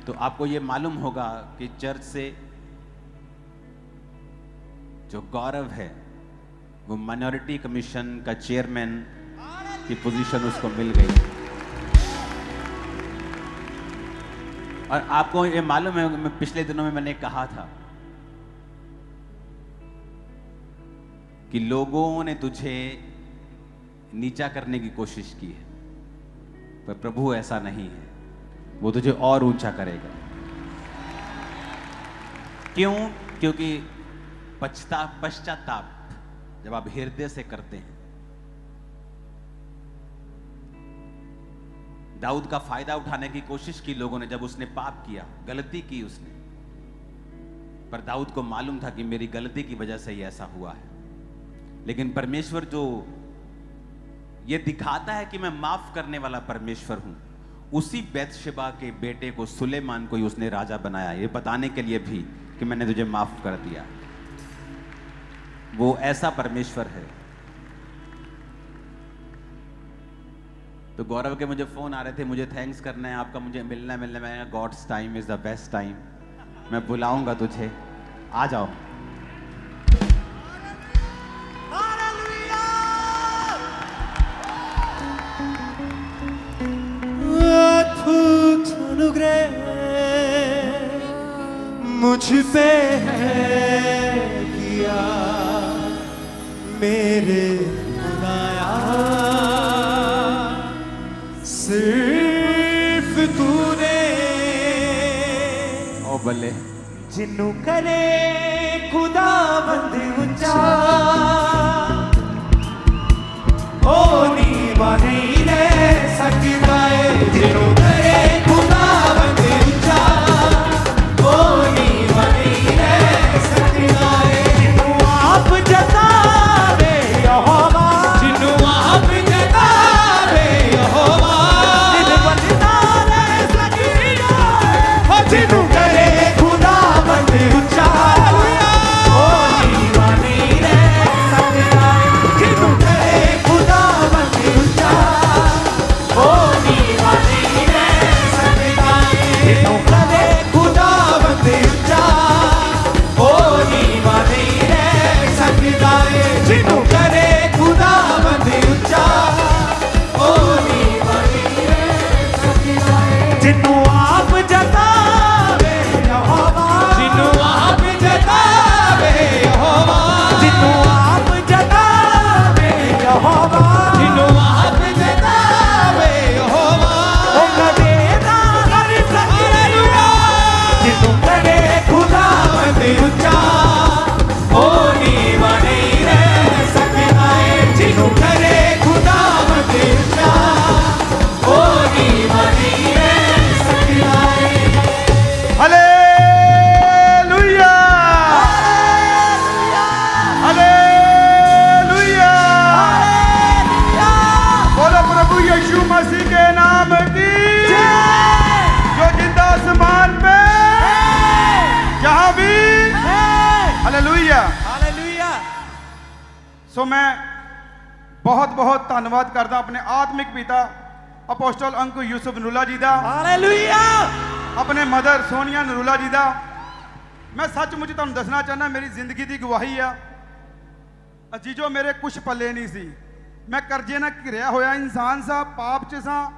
तो आपको ये मालूम होगा कि चर्च से जो गौरव है वो माइनॉरिटी कमीशन का चेयरमैन की पोजीशन उसको मिल गई। और आपको ये मालूम है, मैं पिछले दिनों में मैंने कहा था कि लोगों ने तुझे नीचा करने की कोशिश की है, पर प्रभु ऐसा नहीं है, वो तुझे और ऊंचा करेगा। क्यों? क्योंकि पश्चाताप जब आप हृदय से करते हैं। दाऊद का फायदा उठाने की कोशिश की लोगों ने, जब उसने पाप किया, गलती की उसने, पर दाऊद को मालूम था कि मेरी गलती की वजह से ही ऐसा हुआ है। लेकिन परमेश्वर जो ये दिखाता है कि मैं माफ करने वाला परमेश्वर हूं, उसी बैतशेबा के बेटे को, सुलेमान को ही उसने राजा बनाया, ये बताने के लिए भी कि मैंने तुझे माफ कर दिया। वो ऐसा परमेश्वर है। तो गौरव के मुझे फोन आ रहे थे, मुझे थैंक्स करना है आपका, मुझे मिलना मैं God's time is the best time, मैं बुलाऊंगा तुझे, आ जाओ। मुझ पे है किया मेरे खुदाया, सिर्फ तूने ओ बल्ले जिन्नू करे खुदा बंद ऊंचा, ओ नीवा नहीं रह सकता है, जिन्नू करे खुदा बंद ऊंचा, ओ नीवा नहीं रह सकता है, जिन्नू आप जतावे यहोवा, जिन्नू आप जतावे यहोवा, दिल बंदा रह सकता है, ओ जिन्नू करे खुदा बंद ऊंचा, ओ नीवा नहीं रह सकता है, जिन्नू करे खुदा बंद ऊंचा, ओ नीवा नहीं रह सकता है, जिन्नू करे खुदा बंद ऊंचा, ओ नीवा नहीं रह सकता है, जिन्नू करे खुदा बंद ऊंचा, ओ नीवा नहीं रह सकता है, जिन्नू आप जतावे यहोवा, जिन्नू आप जतावे यहोवा, जिन्नू आप जतावे यहोवा, जिन्नू आप जतावे यहोवा, ओ कदेदा हर सकता, जिन्नू करे खुदा बंद ऊंचा, ओ नीवा नहीं रह सकता है, जिन्नू करे खुदा बंद ऊंचा, ओ नीवा नहीं रह सकता है। हालेलुया, हालेलुया, बोलो प्रभु यीशु मसीह के नाम की, जो जिंदा आसमान पे जहां भी, हालेलुया। हालेलुया। सो मैं बहुत बहुत धन्यवाद करदा अपने आत्मिक पिता अपोस्टल अंकु यूसुफ नरूला जी दा, हालेलुया। अपने मदर सोनिया नरूला जी दा। मैं सचमुच तुहानूं दसना चाहना, मेरी जिंदगी की गवाही आ। अजीजो मेरे कुछ पल्ले नहीं सी, मैं करजे ना घिरिया होया इंसान सा, पाप च सा।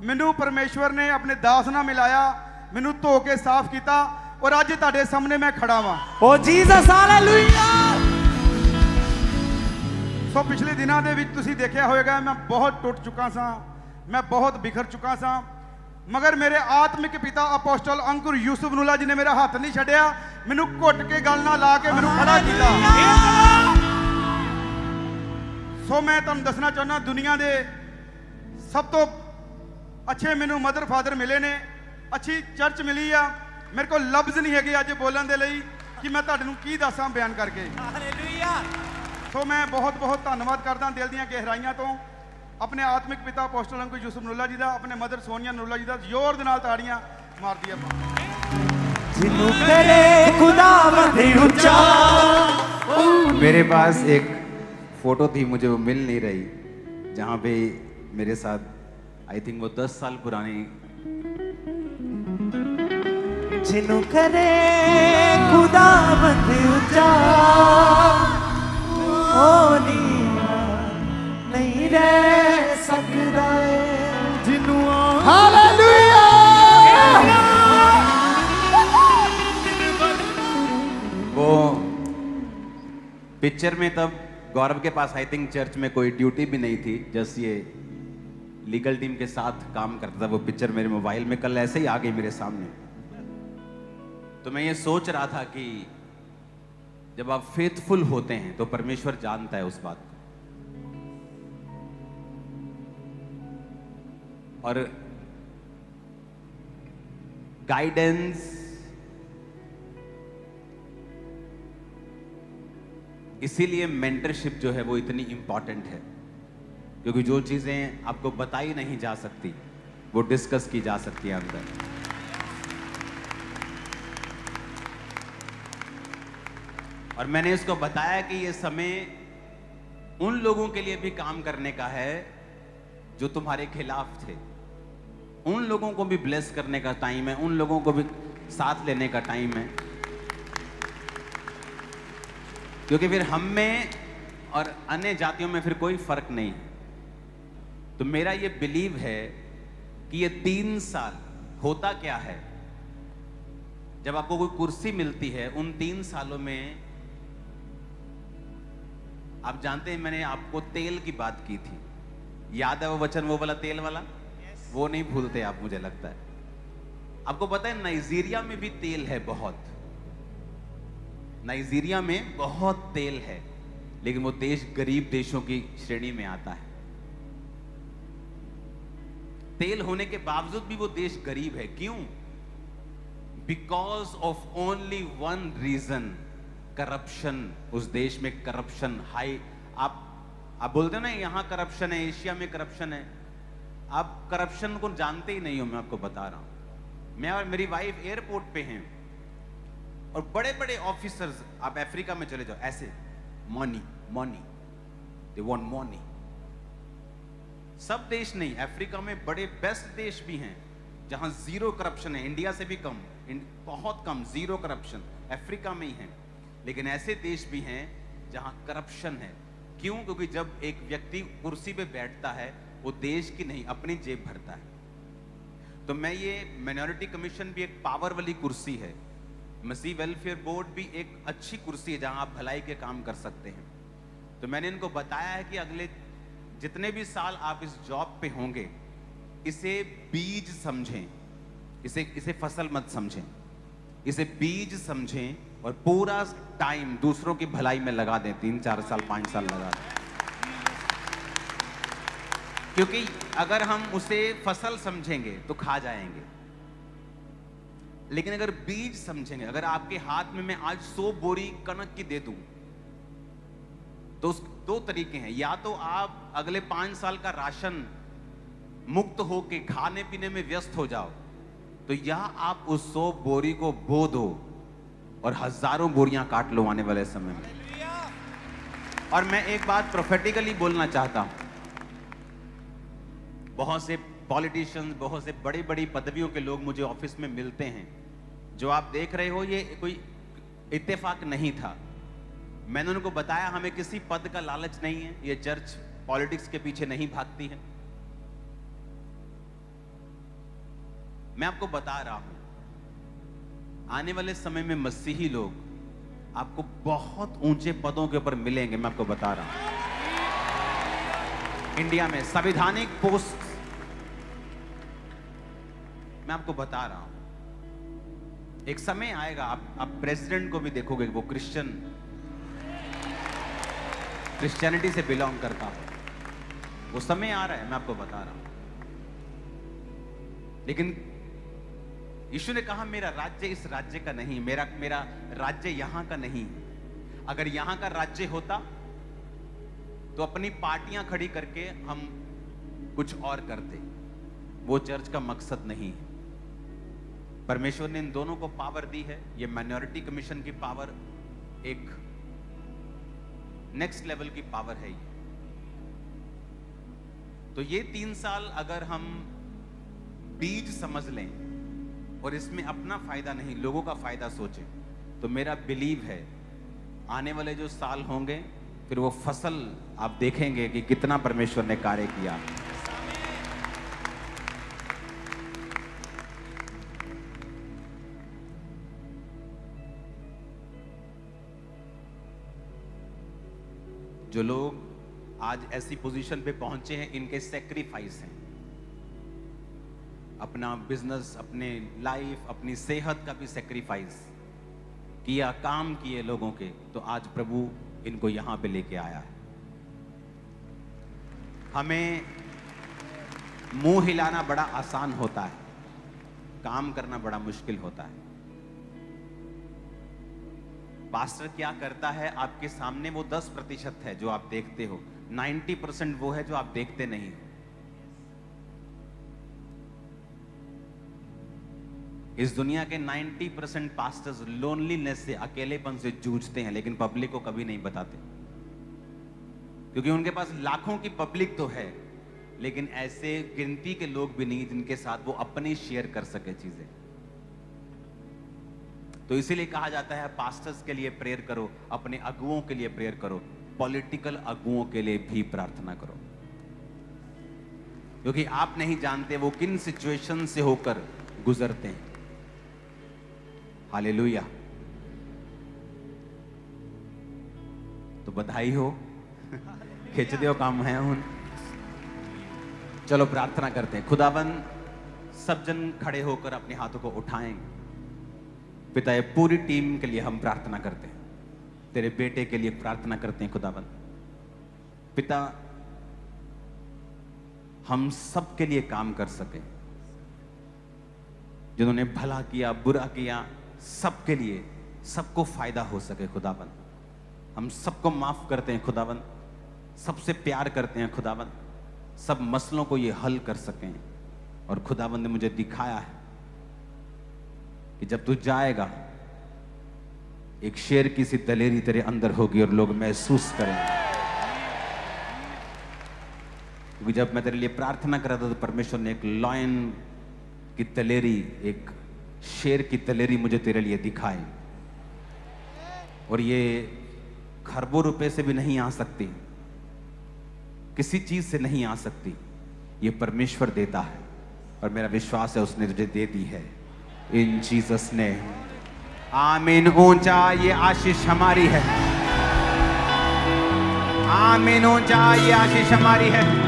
मैनू परमेश्वर ने अपने दास नाल मिलाया, मैनू धो के साफ किया, और अज तुहाडे सामने मैं खड़ा वां। ओ जीसस, हालेलुया। सो पिछले दिनों के तुसीं देखिया होएगा, मैं बहुत टुट चुका सा, मैं बहुत बिखर चुका सा, मगर मेरे आत्मिक पिता अपोस्टल अंकुर यूसुफ नरूला जी ने मेरा हाथ नहीं छड्डिया, मैनू घुट के गल ना ला के मैनू खड़ा किया। सो मैं तुहानूं दसना चाहना, दुनिया के सब तो अच्छे मैनू मदर फादर मिले ने, अच्छी चर्च मिली आ, मेरे को लफ्ज़ नहीं है अज बोलने के लिए कि मैं तुहानूं की दसां बयान करके। हालेलुया। सो मैं बहुत बहुत धन्यवाद करदा दिल दीआं गहराइयां तो अपने आत्मिक पिता अपोस्टल अंकुर यूसुफ नरूला जी दा, अपने मदर सोनिया नरूला जी दा। जोर दे नाल ताड़ियां मार दी आपां। जिन्नू करे खुदा बंद ऊंचा। मेरे पास एक फोटो थी, मुझे वो मिल नहीं रही, जहाँ पे मेरे साथ आई थिंक वो 10 साल पुरानी जिन्हों करे खुदावंद उच्चा ओ नहीं रह सकता है जिन्हों हालेलुया। वो पिक्चर में तब गौरव के पास आई थिंक चर्च में कोई ड्यूटी भी नहीं थी, जस्ट ये लीगल टीम के साथ काम करता था। वो पिक्चर मेरे मोबाइल में कल ऐसे ही आ गई मेरे सामने। तो मैं ये सोच रहा था कि जब आप फेथफुल होते हैं तो परमेश्वर जानता है उस बात को। और गाइडेंस इसीलिए मेंटरशिप जो है वो इतनी इंपॉर्टेंट है, क्योंकि जो चीजें आपको बताई नहीं जा सकती वो डिस्कस की जा सकती है अंदर। और मैंने इसको बताया कि ये समय उन लोगों के लिए भी काम करने का है जो तुम्हारे खिलाफ थे, उन लोगों को भी ब्लेस करने का टाइम है, उन लोगों को भी साथ लेने का टाइम है, क्योंकि फिर हम में और अन्य जातियों में फिर कोई फर्क नहीं है। तो मेरा ये बिलीव है कि ये 3 साल होता क्या है, जब आपको कोई कुर्सी मिलती है, उन 3 सालों में आप जानते हैं मैंने आपको तेल की बात की थी, याद है वो वचन, वो वाला तेल वाला? वो नहीं भूलते आप, मुझे लगता है। आपको पता है नाइजीरिया में भी तेल है बहुत, नाइजीरिया में बहुत तेल है, लेकिन वो देश गरीब देशों की श्रेणी में आता है। तेल होने के बावजूद भी वो देश गरीब है। क्यों? Because of only one reason, corruption. उस देश में करप्शन हाई। आप बोलते हो ना यहां करप्शन है, एशिया में करप्शन है। आप करप्शन को जानते ही नहीं हो, मैं आपको बता रहा हूं। मैं और मेरी वाइफ एयरपोर्ट पे हैं और बड़े बड़े ऑफिसर्स, आप अफ्रीका में चले जाओ, ऐसे money money, they want money. सब देश नहीं, अफ्रीका में बड़े बेस्ट देश भी हैं जहां जीरो करप्शन है, इंडिया से भी कम, बहुत कम, जीरो करप्शन अफ्रीका में ही है। लेकिन ऐसे देश भी हैं जहां करप्शन है। क्यों? क्योंकि जब एक व्यक्ति कुर्सी पे बैठता है वो देश की नहीं अपनी जेब भरता है। तो मैं ये माइनॉरिटी कमीशन भी एक पावर वाली कुर्सी है, मसीह वेलफेयर बोर्ड भी एक अच्छी कुर्सी है जहां आप भलाई के काम कर सकते हैं। तो मैंने इनको बताया है कि अगले जितने भी साल आप इस जॉब पे होंगे, इसे बीज समझें, इसे फसल मत समझें, इसे बीज समझें और पूरा टाइम दूसरों की भलाई में लगा दें। 3, 4 साल, 5 साल लगा दें, क्योंकि अगर हम उसे फसल समझेंगे तो खा जाएंगे, लेकिन अगर बीज समझेंगे, अगर आपके हाथ में मैं आज 100 बोरी कनक की दे दूं, तो उस 2 तरीके हैं। या तो आप अगले 5 साल का राशन मुक्त होके खाने पीने में व्यस्त हो जाओ, तो या आप उस 100 बोरी को बो दो और हजारों बोरियां काट लो आने वाले समय में। और मैं एक बात प्रोफेटिकली बोलना चाहता हूं, बहुत से पॉलिटिशियंस, बहुत से बड़ी बड़ी पदवियों के लोग मुझे ऑफिस में मिलते हैं। जो आप देख रहे हो ये कोई इत्तेफाक नहीं था। मैंने उनको बताया हमें किसी पद का लालच नहीं है, ये चर्च पॉलिटिक्स के पीछे नहीं भागती है। मैं आपको बता रहा हूं, आने वाले समय में मसीही लोग आपको बहुत ऊंचे पदों के ऊपर मिलेंगे। मैं आपको बता रहा हूं, इंडिया में संवैधानिक पोस्ट, मैं आपको बता रहा हूं, एक समय आएगा आप प्रेसिडेंट को भी देखोगे वो क्रिश्चियनिटी से बिलोंग करता हो। वो समय आ रहा है, मैं आपको बता रहा हूं। लेकिन यीशु ने कहा मेरा राज्य इस राज्य का नहीं, मेरा राज्य यहां का नहीं। अगर यहां का राज्य होता तो अपनी पार्टियां खड़ी करके हम कुछ और करते। वो चर्च का मकसद नहीं है। परमेश्वर ने इन दोनों को पावर दी है। ये माइनॉरिटी कमीशन की पावर एक नेक्स्ट लेवल की पावर है ये। तो ये 3 साल अगर हम बीज समझ लें और इसमें अपना फायदा नहीं, लोगों का फायदा सोचे। तो मेरा बिलीव है आने वाले जो साल होंगे, फिर वो फसल आप देखेंगे कि कितना परमेश्वर ने कार्य किया। जो लोग आज ऐसी पोजीशन पे पहुंचे हैं, इनके सेक्रीफाइस हैं। अपना बिजनेस, अपने लाइफ, अपनी सेहत का भी सेक्रीफाइस किया, काम किए लोगों के, तो आज प्रभु इनको यहां पे लेके आया है। हमें मुंह हिलाना बड़ा आसान होता है, काम करना बड़ा मुश्किल होता है। पास्टर क्या करता है आपके सामने, वो 10% है जो आप देखते हो, 90% वो है जो आप देखते नहीं हो। इस दुनिया के 90% पास्टर्स लोनलीनेस से, अकेलेपन से जूझते हैं, लेकिन पब्लिक को कभी नहीं बताते, क्योंकि उनके पास लाखों की पब्लिक तो है, लेकिन ऐसे गिनती के लोग भी नहीं जिनके साथ वो अपनी शेयर कर सके चीजें। तो इसीलिए कहा जाता है पास्टर्स के लिए प्रेयर करो, अपने अगुओं के लिए प्रेयर करो, पॉलिटिकल अगुओं के लिए भी प्रार्थना करो, क्योंकि आप नहीं जानते वो किन सिचुएशन से होकर गुजरते हैं। हालेलुया। तो बधाई हो, खिंच दियो काम है हुन। चलो प्रार्थना करते हैं। खुदावन, सब जन खड़े होकर अपने हाथों को उठाएंगे। पिता, ये पूरी टीम के लिए हम प्रार्थना करते हैं, तेरे बेटे के लिए प्रार्थना करते हैं। खुदावन पिता, हम सब के लिए काम कर सके, जिन्होंने भला किया, बुरा किया, सबके लिए, सबको फायदा हो सके। खुदावन हम सबको माफ करते हैं। खुदावन सबसे प्यार करते हैं। खुदावन सब मसलों को ये हल कर सकें। और खुदावन ने मुझे दिखाया है कि जब तू जाएगा, एक शेर की सी दलेरी तेरे अंदर होगी और लोग महसूस करेंगे। क्योंकि जब मैं तेरे लिए प्रार्थना कर रहा था तो परमेश्वर ने एक लॉयन की दलेरी, एक शेर की दलेरी मुझे तेरे लिए दिखाई, और ये खरबों रुपए से भी नहीं आ सकती, किसी चीज से नहीं आ सकती, ये परमेश्वर देता है। और मेरा विश्वास है उसने तुझे दे दी है, इन जीसस ने। आमीन। ऊंचा ये आशीष हमारी है। आमीन। ऊंचा ये आशीष हमारी है।